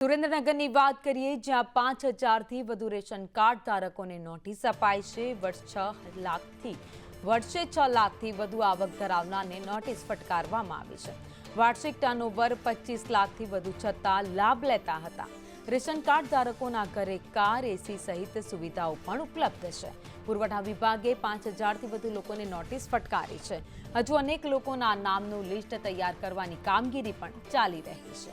સુરેન્દ્રનગરની વાત કરીએ, જ્યાં 5,000થી વધુ રેશન કાર્ડ ધારકોને નોટિસ અપાઈ છે. વર્ષે 6 લાખથી વધુ આવક ધરાવનારને નોટિસ ફટકારવામાં આવી છે. વાર્ષિક ટર્નઓવર 25 લાખથી વધુ છતાં લાભ લેતા હતા. રેશન કાર્ડ ધારકોના ઘરે કાર, એસી સહિત સુવિધાઓ પણ ઉપલબ્ધ છે. પુરવઠા વિભાગે 5,000થી વધુ લોકોને નોટિસ ફટકારી છે. હજુ અનેક લોકોના નામનું લિસ્ટ તૈયાર કરવાની કામગીરી પણ ચાલી રહી છે.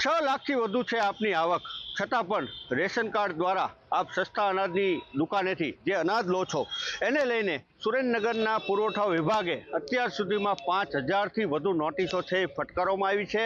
6 લાખથી વધુ છે આપની આવક, છતાં પણ રેશન કાર્ડ દ્વારા આપ સસ્તા અનાજની દુકાનેથી જે અનાજ લો છો એને લઈને સુરેન્દ્રનગરના પુરવઠા વિભાગે અત્યાર સુધીમાં 5,000થી વધુ નોટિસો છે એ ફટકારવામાં આવી છે.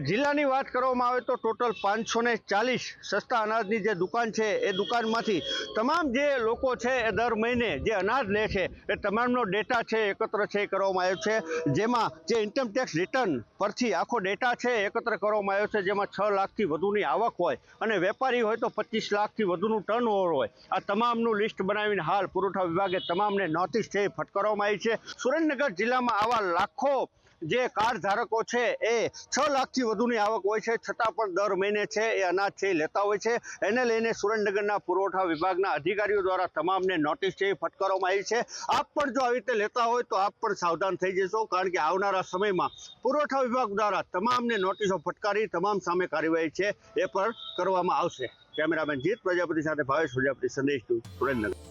જિલ્લાની વાત કરવામાં આવે તો ટોટલ 540 સસ્તા અનાજની જે દુકાન છે એ દુકાનમાંથી તમામ જે લોકો છે એ દર મહિને જે અનાજ લે છે એ તમામનો ડેટા છે એકત્ર છે કરવામાં આવ્યો છે. જેમાં જે ઇન્કમ ટેક્સ રિટર્ન પરથી આખો ડેટા છે એકત્ર કરવામાં આવ્યો છે, જેમાં 6 લાખથી વધુની આવક હોય અને વેપારી હોય તો 25 લાખથી વધુનું ટર્નઓવર હોય. આ તમામનું લિસ્ટ બનાવીને હાલ પુરવઠા વિભાગે તમામને નોટિસ છે ફટકારવામાં આવી છે. સુરેન્દ્રનગર જિલ્લામાં આવા લાખો જે કાર્ડ ધારકો છે એ 6 લાખથી વધુની આવક હોય છે, છતાં પણ દર મહિને છે એ અનાજ છે લેતા હોય છે. એને લઈને સુરેન્દ્રનગરના પુરવઠા વિભાગના અધિકારીઓ દ્વારા તમામને નોટિસ છે ફટકારવામાં આવી છે. આપ પણ જો આવી રીતે લેતા હોય તો આપ પણ સાવધાન થઈ જશો, કારણ કે આવનારા સમયમાં પુરવઠા વિભાગ દ્વારા તમામને નોટિસો ફટકારી તમામ સામે કાર્યવાહી છે એ પણ કરવામાં આવશે. કેમેરામેન જીત પ્રજાપતિ સાથે ભાવેશ પ્રજાપતિ, સંદેશ ન્યૂઝ, સુરેન્દ્રનગર.